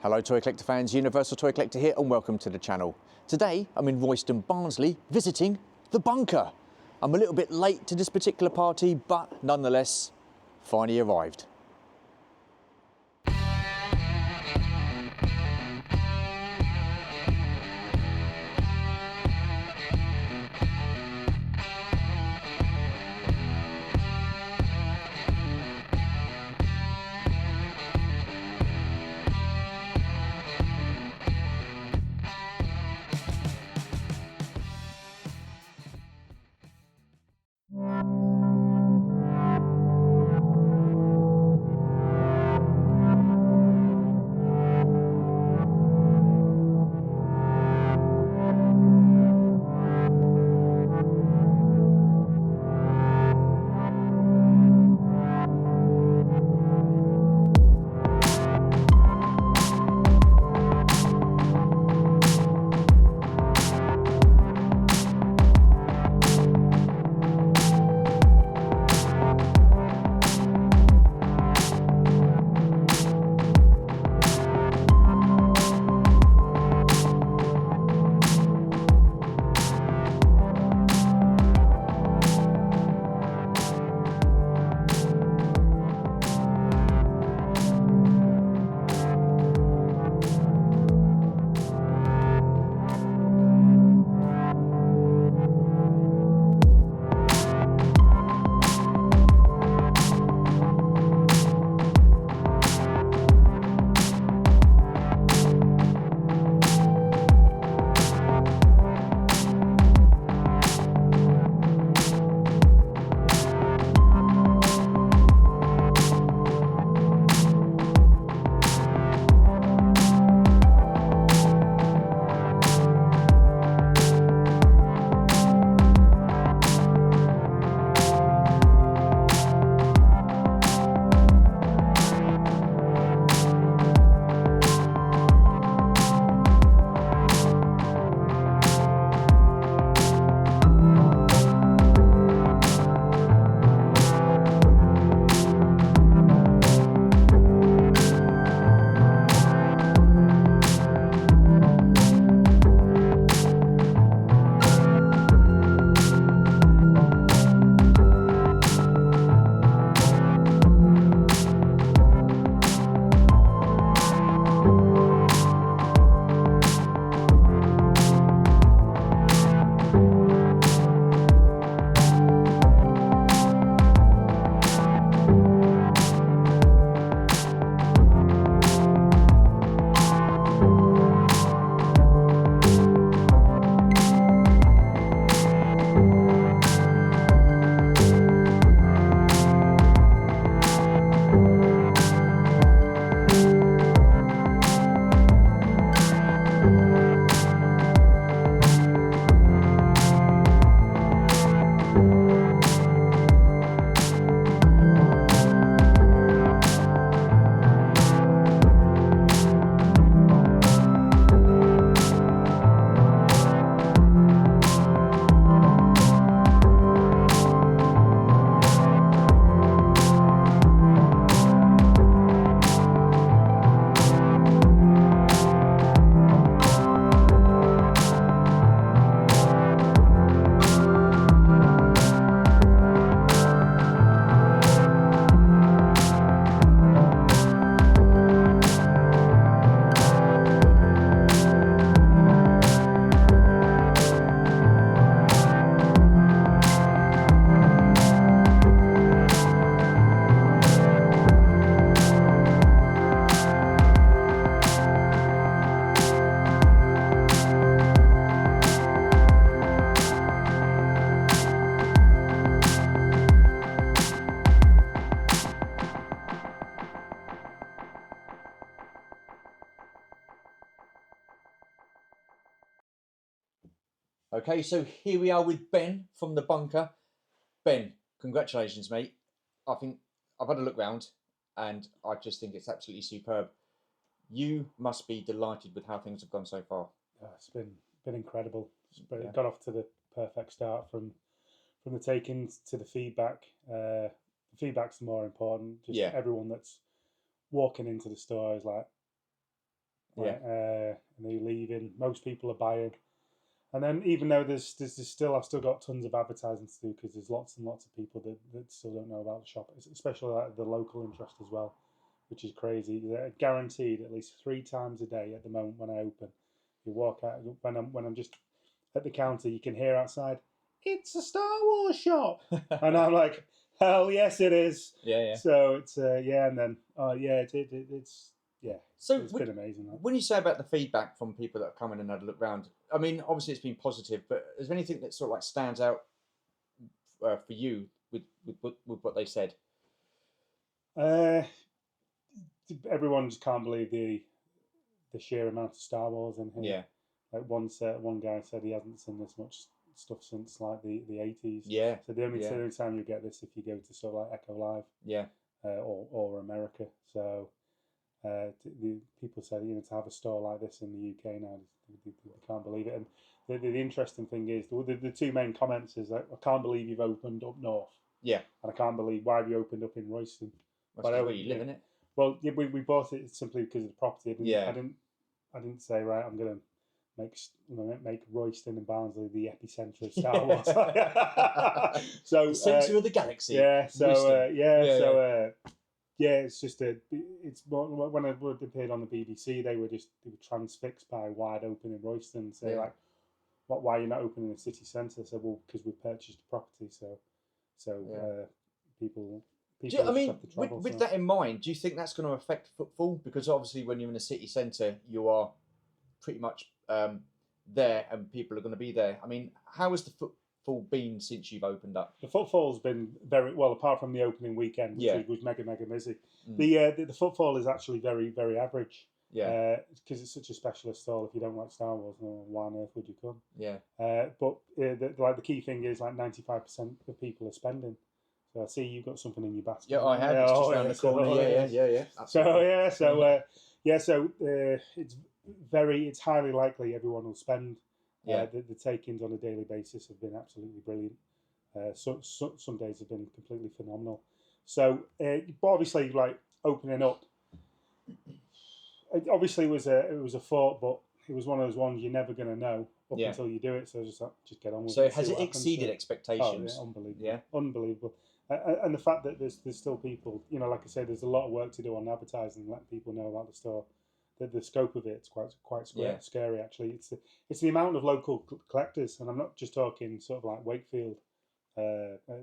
Hello Toy Collector fans, Universal Toy Collector here and welcome to the channel. Today I'm in Royston, Barnsley, visiting the bunker. I'm a little bit late to this particular party, but nonetheless, finally arrived. Okay, so here we are with Ben from the bunker. Ben, congratulations, mate. I think I've had a look round and I just think it's absolutely superb. You must be delighted with how things have gone so far. It's been incredible. It got off to the perfect start from the take-ins to the feedback. The feedback's more important. Just everyone that's walking into the store is like, and they're leaving. Most people are buying. And then, even though there's still, I've still got tons of advertising to do because there's lots and lots of people that still don't know about the shop, especially like the local interest as well, which is crazy. They're guaranteed at least 3 times a day at the moment when I open. You walk out when I'm just at the counter, you can hear outside, "It's a Star Wars shop," and I'm like, "Hell yes, it is." Yeah. So it's and then it's. Yeah, So it's been amazing. When you say about the feedback from people that have come in and had a look round, I mean, obviously it's been positive, but is there anything that sort of like stands out for you with what they said? Everyone just can't believe the sheer amount of Star Wars in here. Yeah. Like one guy said he hasn't seen this much stuff since like the 80s. Yeah. So the only time you get this if you go to sort of like Echo Live. Yeah. Or America. So. The people say to have a store like this in the UK now, they can't believe it. And the interesting thing is the 2 main comments is like, I can't believe you've opened up north. Yeah. And I can't believe why have you opened up in Royston. That's where you live, isn't it? Well, yeah, we bought it simply because of the property. I didn't say right. I'm going to make Royston and Barnsley the epicentre of Star Wars. So the centre of the galaxy. Yeah. So it's just it's when I appeared on the BBC, they were transfixed by wide open in Royston. Say like, why are you not opening the city centre? So well, because we purchased the property. People. I mean, with that in mind, do you think that's going to affect footfall? Because obviously, when you're in a city centre, you are pretty much there, and people are going to be there. I mean, how has the footfall been since you've opened up? The footfall's been very well, apart from the opening weekend, which was mega busy. The footfall is actually very, very average. Yeah. Because it's such a specialist stall. If you don't like Star Wars, why on earth would you come? Yeah. But the key thing is like 95% of people are spending. So I see you've got something in your basket. Yeah, I have. It's just around the corner. Yeah. Absolutely. It's highly likely everyone will spend. Yeah. The take-ins on a daily basis have been absolutely brilliant. Some days have been completely phenomenal. So, but obviously, like opening up, it obviously was a thought, but it was one of those ones you're never going to know until you do it. So just get on with it. So has it exceeded expectations? Oh, yeah, unbelievable. Yeah, unbelievable. And the fact that there's still people, like I said, there's a lot of work to do on advertising, letting people know about the store. The scope of it's quite scary actually. It's the amount of local collectors, and I'm not just talking sort of like Wakefield,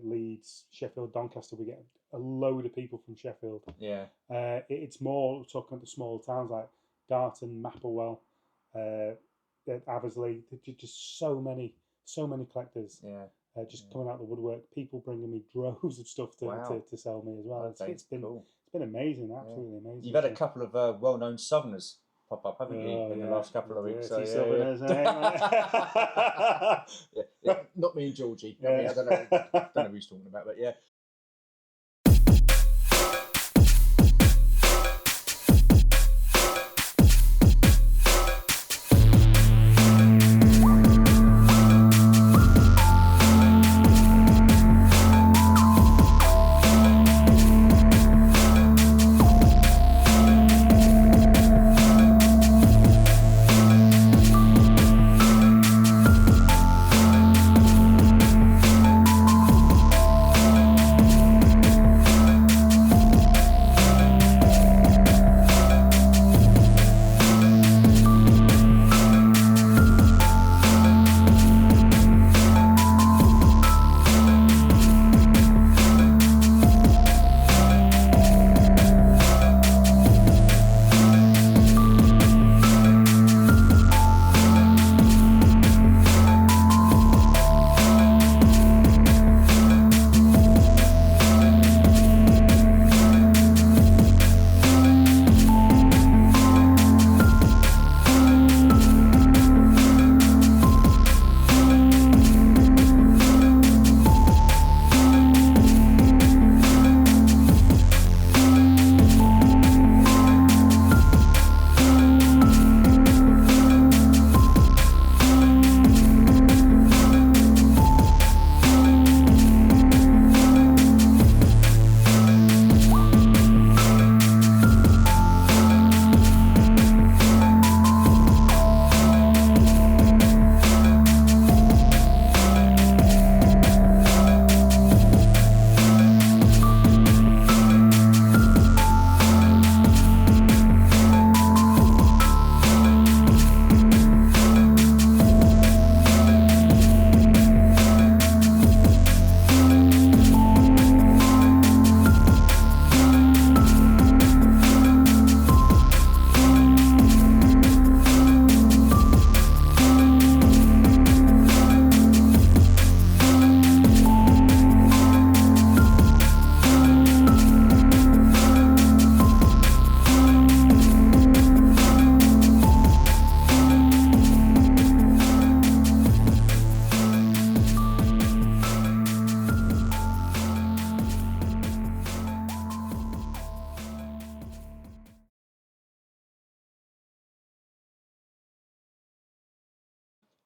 Leeds, Sheffield, Doncaster. We get a load of people from Sheffield. Yeah. It's more talking about the small towns like Darton, Mapplewell, Abersley. Just so many collectors. Yeah. Coming out the woodwork. People bringing me droves of stuff to sell me as well. It's been cool. It's been amazing, absolutely amazing. You've had a couple of well-known Southerners pop up, haven't you, in the last couple of weeks? So, Southerners, Not me and Georgie. I don't know who he's talking about, but yeah.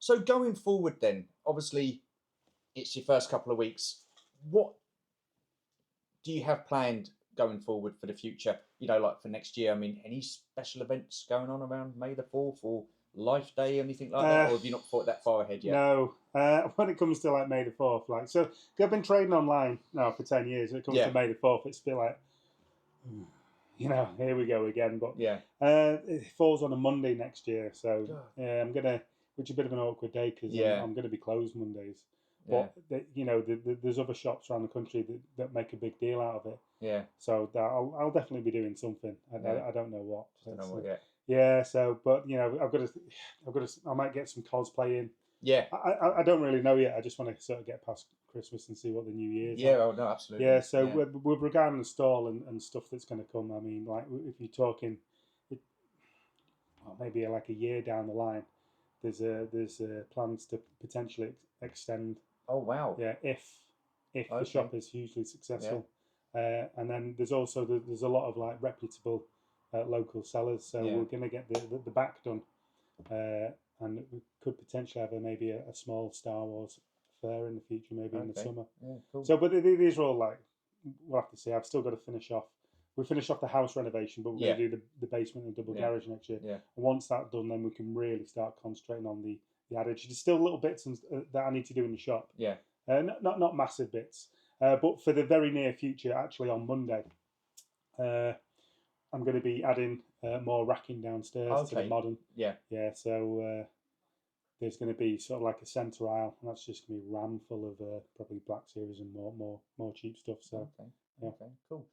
So going forward, then, obviously, it's your first couple of weeks. What do you have planned going forward for the future? You know, like for next year. I mean, any special events going on around May the 4th or Life Day, anything like that, or have you not thought that far ahead yet? No. When it comes to like May the 4th, like, so I've been trading online now for 10 years. When it comes to May the 4th, it's a bit like, you know, here we go again. But it falls on a Monday next year, so I'm gonna, which is a bit of an awkward day because I'm going to be closed Mondays. But you know, there's other shops around the country that make a big deal out of it. Yeah. So I'll definitely be doing something. I don't know what. I don't know what yet. Yeah. So, but you know, I might get some cosplay in. Yeah. I don't really know yet. I just want to sort of get past Christmas and see what the New Year's. Yeah. Oh no, absolutely. Yeah. So with regarding the stall and stuff that's going to come, I mean, like if you're talking, well, maybe like a year down the line, there's plans to potentially extend. Oh wow! Yeah, if the shop is hugely successful, and then there's also there's a lot of like reputable local sellers, so we're going to get the back done, and we could potentially have maybe a small Star Wars fair in the future, maybe in the summer. Yeah, cool. So, but these are all like we'll have to see. I've still got to finish off. We finished off the house renovation, but we're going to do the basement and double garage next year. Yeah. And once that's done, then we can really start concentrating on the adage. There's still little bits that I need to do in the shop. Yeah. Not massive bits. But for the very near future, actually on Monday, I'm going to be adding more racking downstairs to the modern. Yeah. Yeah. So there's going to be sort of like a centre aisle, and that's just going to be rammed full of probably Black Series and more cheap stuff. So okay, cool.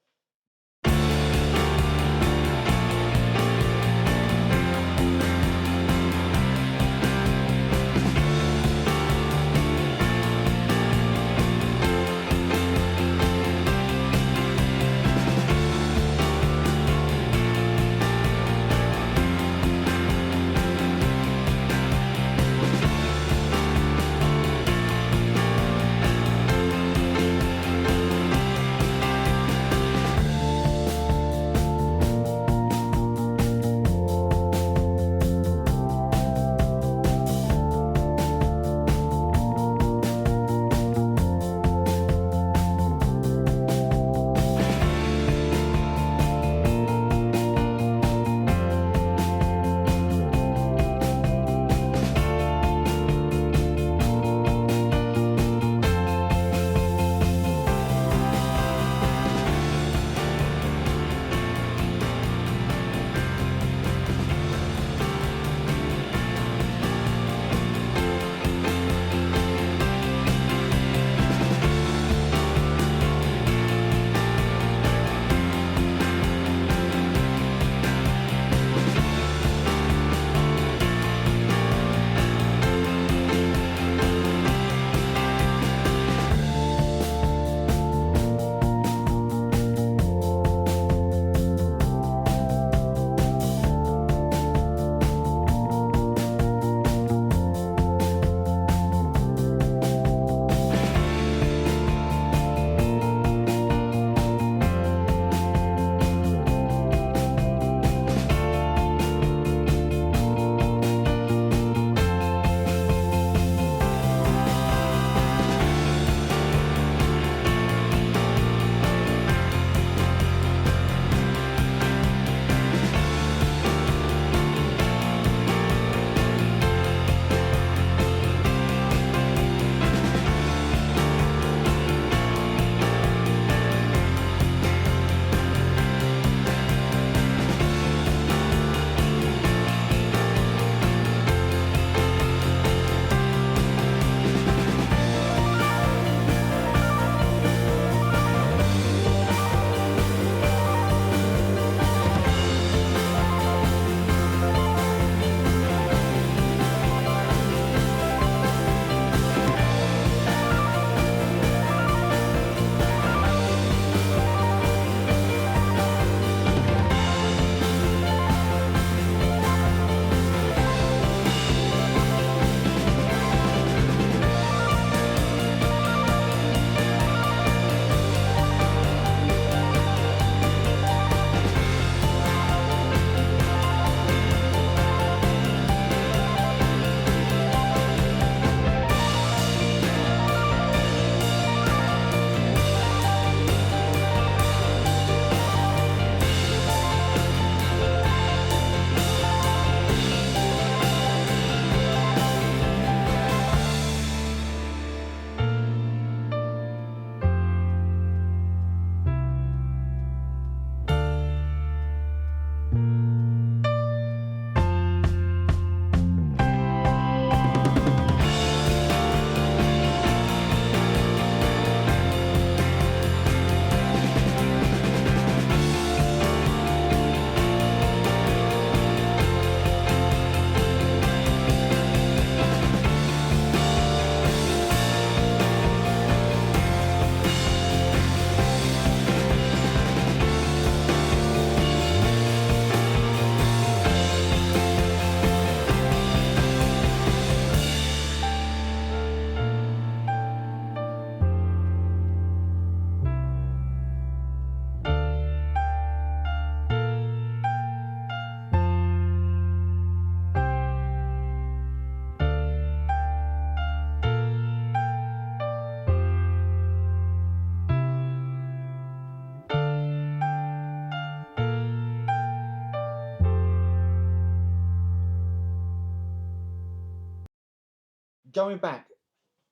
Going back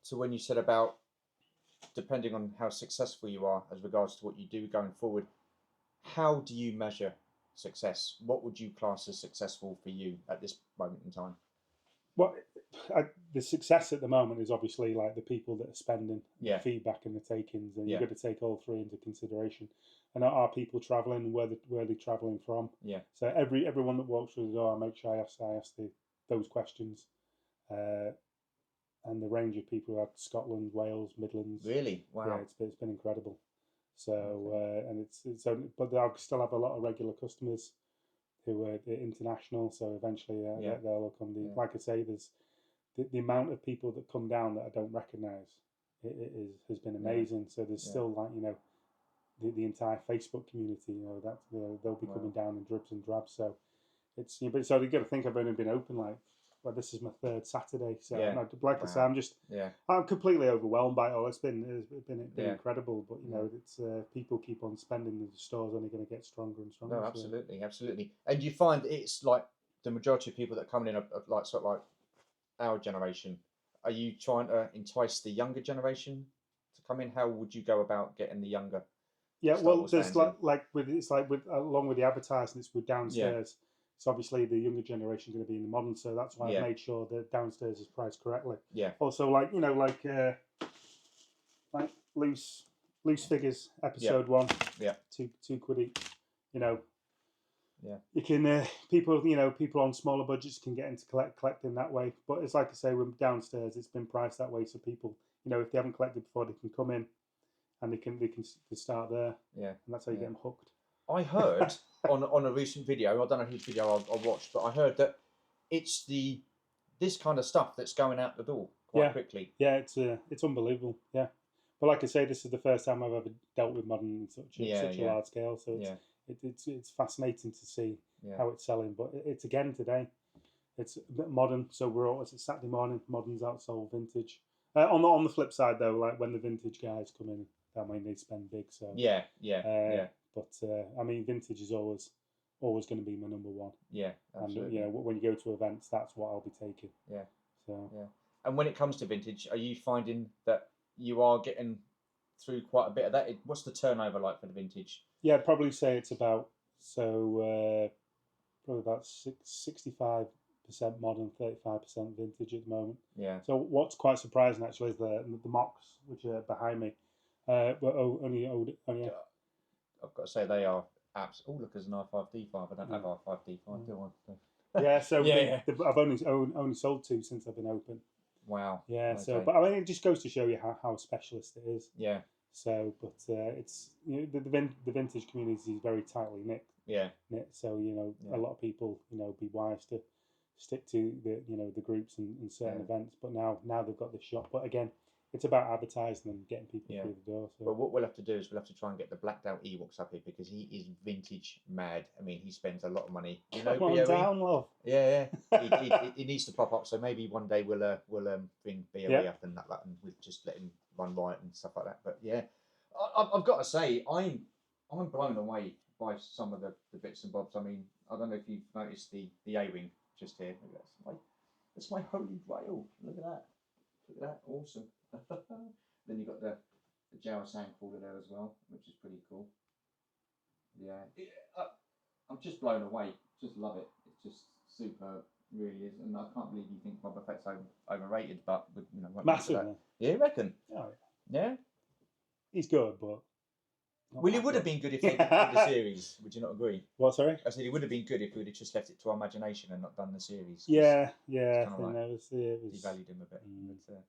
to when you said about depending on how successful you are as regards to what you do going forward, how do you measure success? What would you class as successful for you at this moment in time? Well, the success at the moment is obviously like the people that are spending, Yeah. the feedback and the takings, and Yeah. you've got to take all three into consideration. And are people travelling, and where they're travelling from? Yeah. So everyone that walks through the door, I make sure I ask those questions, and the range of people who have Scotland, Wales, Midlands. Really? Wow. Yeah, it's been incredible. So and but I still have a lot of regular customers who are international. So eventually they'll all come. Like I say, there's the amount of people that come down that I don't recognise. Has been amazing. So there's still like the entire Facebook community. That they'll be coming down in dribs and drabs. So it's but so you've got to think I've only been open like. Well, this is my third Saturday, so like I say, I'm completely overwhelmed by it all. It's been incredible, but it's people keep on spending, the store's only going to get stronger and stronger. No, absolutely, absolutely. And you find it's like the majority of people that come in are like sort of like our generation. Are you trying to entice the younger generation to come in? How would you go about getting the younger? Yeah, well, there's along with the advertising, it's with downstairs. Yeah. So obviously the younger generation is going to be in the modern, so that's why I made sure that downstairs is priced correctly. Yeah. Also, like loose figures episode 1. Yeah. £2 each. Yeah. You can people on smaller budgets can get into collecting that way. But it's like I say, with downstairs, it's been priced that way, so people if they haven't collected before, they can come in and they can start there. Yeah. And that's how you get them hooked. I heard on a recent video, I don't know whose video I watched, but I heard that it's this kind of stuff that's going out the door quite quickly. Yeah, it's unbelievable. Yeah, but like I say, this is the first time I've ever dealt with modern in such a large scale. So it's fascinating to see how it's selling. But it's again today, it's a bit modern. So it's a Saturday morning. Modern's outsold vintage. On the flip side though, like when the vintage guys come in, that mean they spend big. So yeah. But I mean, vintage is always going to be my number one. Yeah, absolutely. And when you go to events, that's what I'll be taking. Yeah. So yeah. And when it comes to vintage, are you finding that you are getting through quite a bit of that? What's the turnover like for the vintage? Yeah, I'd probably say it's about probably about 65% modern, 35% vintage at the moment. Yeah. So what's quite surprising actually is the mocks, which are behind me. But only. I've got to say they are apps. Oh, look, there's an R5D5. I don't have R5D5, do I? Yeah, so I've only sold 2 since I've been open. Wow. Yeah, okay. So but I mean, it just goes to show you how specialist it is. Yeah. So, but it's the vintage community is very tightly knit. Yeah. So a lot of people be wise to stick to the groups and certain events. But now they've got this shop. But again, it's about advertising and getting people through the door. So. But what we'll have to do is we'll have to try and get the blacked out Ewoks up here because he is vintage mad. I mean, he spends a lot of money. Come on down, love. Yeah. he needs to pop up. So maybe one day we'll bring BOE up and that, and we'll just let him run riot and stuff like that. But yeah, I've got to say I'm blown away by some of the bits and bobs. I mean, I don't know if you've noticed the A-ring just here. That's my holy grail. Look at that. Look at that. Awesome. Then you've got the Jawa sand crawler there as well, which is pretty cool. Yeah, I'm just blown away. Just love it. It's just superb, really is. And I can't believe you think Boba Fett's overrated, but massively. Yeah, you reckon? Oh, yeah. He's good, but. Well, he would have been good if they did the series. Would you not agree? What, sorry? I said he would have been good if we would have just left it to our imagination and not done the series. Yeah. It was devalued him a bit. But,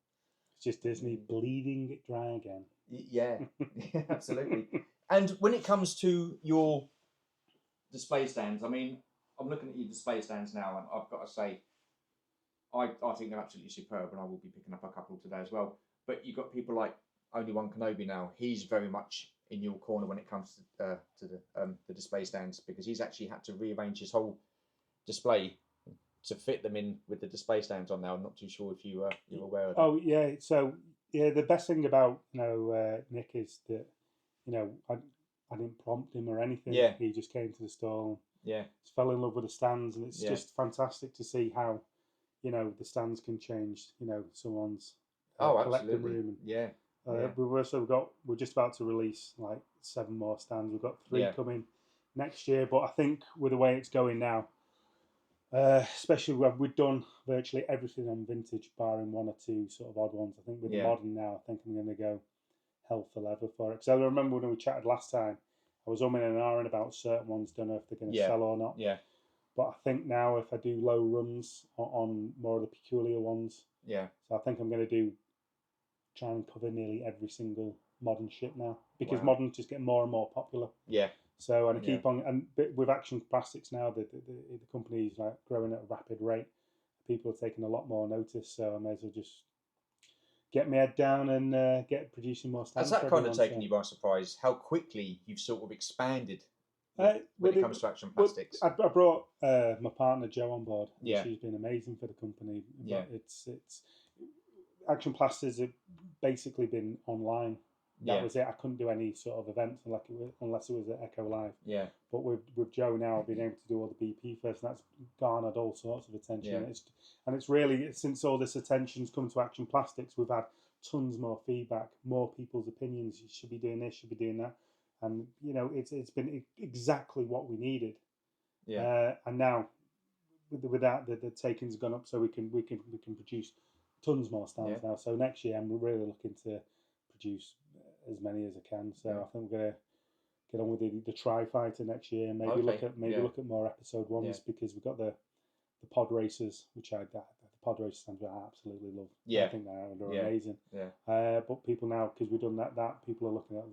it's just Disney bleeding it dry again. Yeah, absolutely. And when it comes to your display stands, I mean, I'm looking at your display stands now, and I've got to say, I think they're absolutely superb, and I will be picking up a couple today as well. But you've got people like Only One Kenobi now. He's very much in your corner when it comes to the display stands because he's actually had to rearrange his whole display to fit them in with the display stands on now. I'm not too sure if you're aware of that. Oh yeah, so the best thing about Nick is that I didn't prompt him or anything. Yeah, he just came to the stall. Yeah, fell in love with the stands, and it's just fantastic to see how you know, the stands can change. You know, someone's Oh, collecting absolutely. room. Yeah. We're just about to release like 7 more stands. We've got 3 Yeah. coming next year, but I think with the way it's going now, especially we've done virtually everything on vintage, barring 1 or 2 sort of odd ones. I think with the modern now, I think I'm going to go hell for leather for it. Because I remember when we chatted last time, I was umming and ahhing about certain ones, don't know if they're going to sell or not. Yeah. But I think now if I do low runs on more of the peculiar ones, yeah. So I think I'm going to try and cover nearly every single modern ship now, because Wow. modern just get more and more popular. Yeah. So and I keep on, and with Action Plastics now, the company is like growing at a rapid rate. People are taking a lot more notice, so I may as well just get my head down and get producing more stands. Has that kind of taken you by surprise? How quickly you've sort of expanded when it comes to Action Plastics? I brought my partner Jo on board. And Yeah. She's been amazing for the company. Yeah. It's Action Plastics have basically been online. That was it. I couldn't do any sort of events unless it was at Echo Live. Yeah. But with Jo now, I've been able to do all the BP first, and that's garnered all sorts of attention. Yeah. It's really, since all this attention's come to Action Plastics, we've had tons more feedback, more people's opinions. You should be doing this, should be doing that, and you know, it's been exactly what we needed. Yeah. And now, with that, the taking's gone up, so we can produce tons more stands now. So next year, I'm really looking to produce as many as I can. So I think we're gonna get on with the Tri Fighter next year, and maybe look at more episode 1s, because we've got the pod racers, which the pod racer stands I absolutely love. Yeah. I think they're amazing. Yeah. But people now, because we've done that people are looking at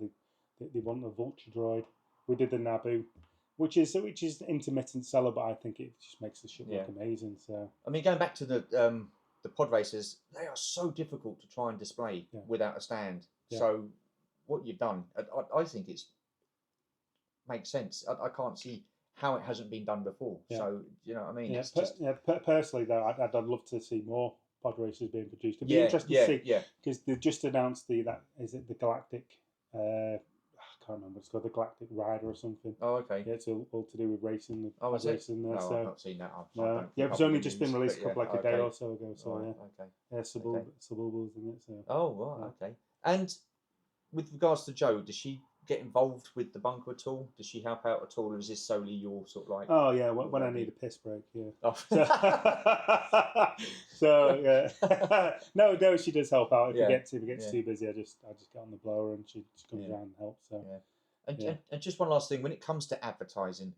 they want the Vulture Droid. We did the Naboo, which is intermittent seller, but I think it just makes the ship look amazing. So I mean, going back to the pod racers, they are so difficult to try and display without a stand. Yeah. So what you've done, I think makes sense. I can't see how it hasn't been done before. Yeah. So you know what I mean? Yeah. Personally, though, I'd love to see more pod racers being produced. It'd be interesting to see. Yeah. Because they've just announced the Galactic. I can't remember. It's called the Galactic Rider or something. Oh, okay. Yeah, it's all to do with racing. Oh, is it? Racing there, no, so. I've not seen that. Yeah, it's only just been released a day or so ago. So Okay. Yeah, Suburbals in it. So. Oh, right. Okay. And with regards to Jo, does she get involved with the bunker at all? Does she help out at all, or is this solely your sort of like? Oh yeah, when I need a piss break, yeah. Oh. So yeah, no, she does help out. If it gets too busy, I just get on the blower and she comes around and helps. So and just one last thing, when it comes to advertising,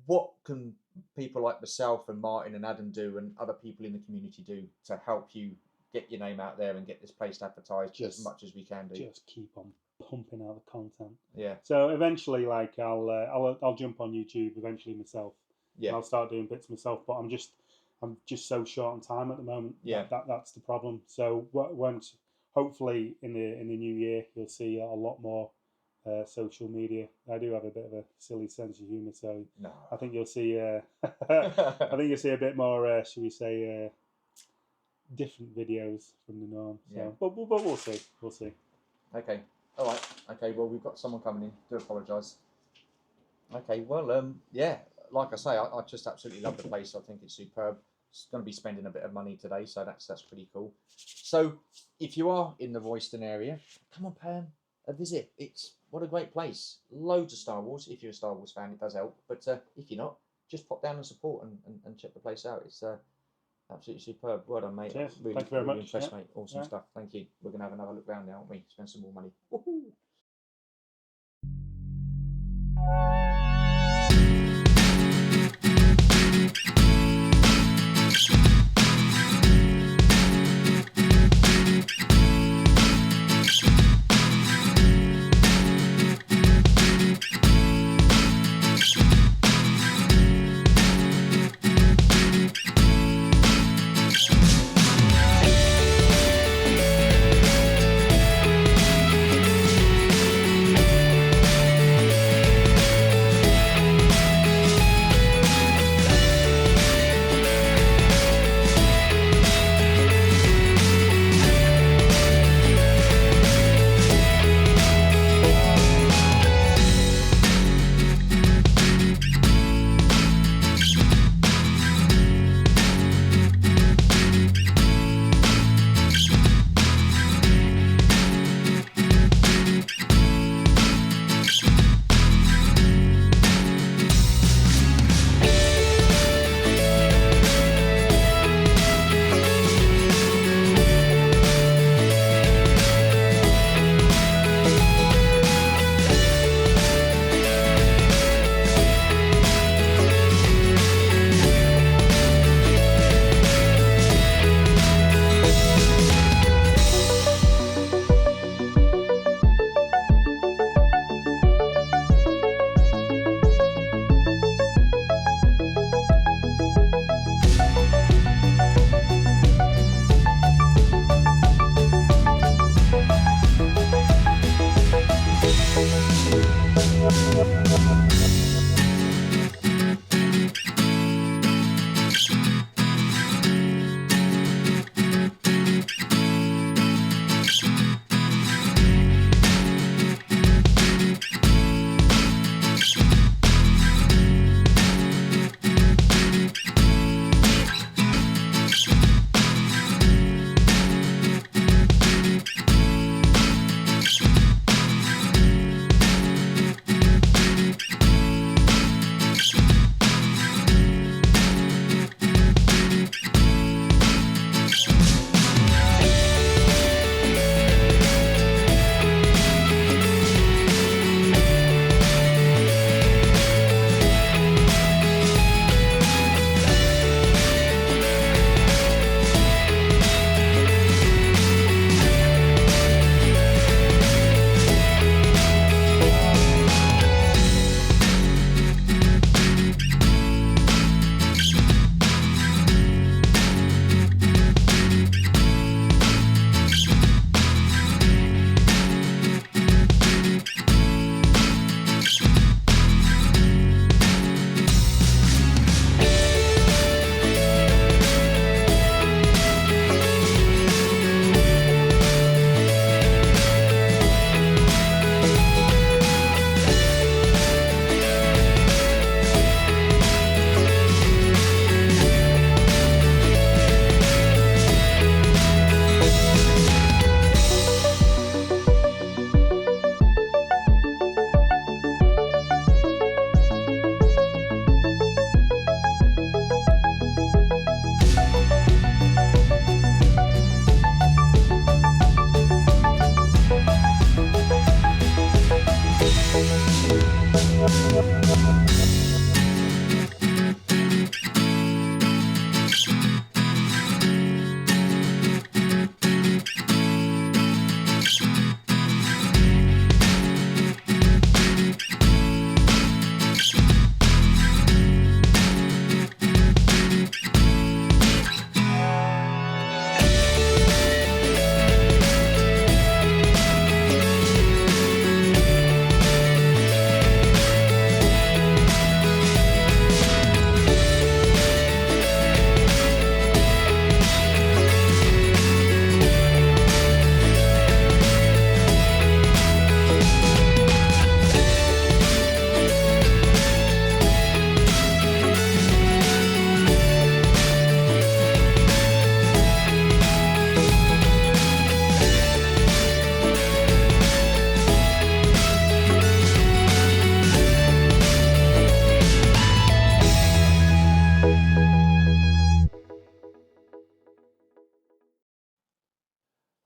what can people like myself and Martin and Adam do, and other people in the community do to help you get your name out there and get this place advertised as much as we can do? Just keep on pumping out the content. Yeah. So eventually, like I'll jump on YouTube eventually myself. Yeah. I'll start doing bits myself, but I'm just so short on time at the moment. Yeah. That's the problem. So once, hopefully in the new year, you'll see a lot more social media. I do have a bit of a silly sense of humour, so no. I think you'll see. I think you'll see a bit more. Should we say? Different videos from the norm. So, but we'll see. We'll see. Okay. All right. Okay. Well, we've got someone coming in. Do apologise. Okay. Well, yeah. Like I say, I just absolutely love the place. I think it's superb. It's going to be spending a bit of money today, so that's pretty cool. So, if you are in the Royston area, come on, pay a visit. What a great place. Loads of Star Wars. If you're a Star Wars fan, it does help. But if you're not, just pop down and support and check the place out. It's absolutely superb. Well done, mate. Cheers. Really, Thank you very much. Impressed, mate. Awesome stuff. Thank you. We're going to have another look round now, aren't we? Spend some more money. Woohoo!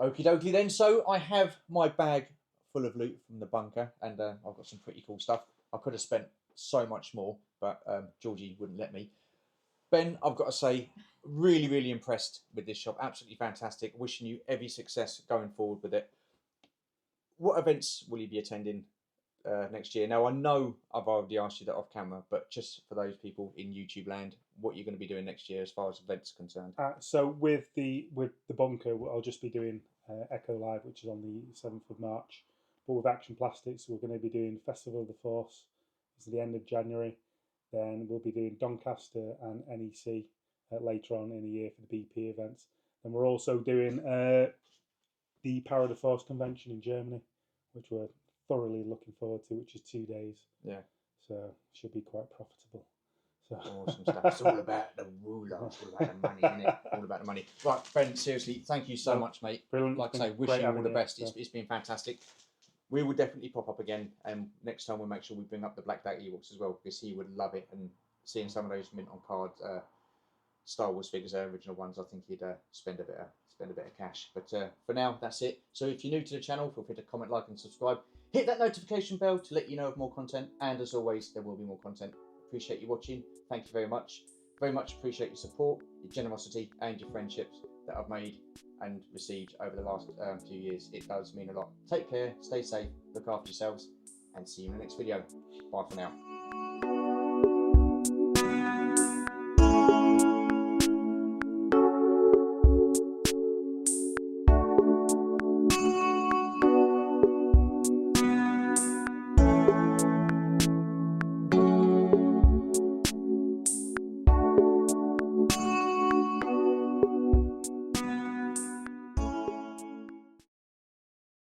Okie dokie then. So I have my bag full of loot from the bunker, and I've got some pretty cool stuff. I could have spent so much more, but Georgie wouldn't let me. Ben, I've got to say, really, really impressed with this shop. Absolutely fantastic. Wishing you every success going forward with it. What events will you be attending next year? Now, I know I've already asked you that off camera, but just for those people in YouTube land, what you're going to be doing next year as far as events are concerned? So with the bunker, I'll just be doing Echo Live, which is on the 7th of March. But with Action Plastics, we're going to be doing Festival of the Force. It's the end of January. Then we'll be doing Doncaster and NEC later on in the year for the BP events. And we're also doing the Power of the Force convention in Germany, which we're thoroughly looking forward to, which is 2 days. Yeah. So it should be quite profitable. So. Awesome stuff. It's all about the moolah. It's all about the money, isn't it? All about the money. Right, Ben, seriously, thank you so much, mate. Brilliant. Like I say, wish you all the best. It's been fantastic. We will definitely pop up again, and next time we'll make sure we bring up the Black Dagger Ewoks as well, because he would love it, and seeing some of those mint on card Star Wars figures, original ones, I think he'd spend a bit of cash. But for now, that's it. So if you're new to the channel, feel free to comment, like, and subscribe. Hit that notification bell to let you know of more content, and as always, there will be more content. Appreciate you watching. Thank you very much. Very much appreciate your support, your generosity, and your friendships that I've made and received over the last few years. It does mean a lot. Take care, stay safe, look after yourselves, and see you in the next video. Bye for now.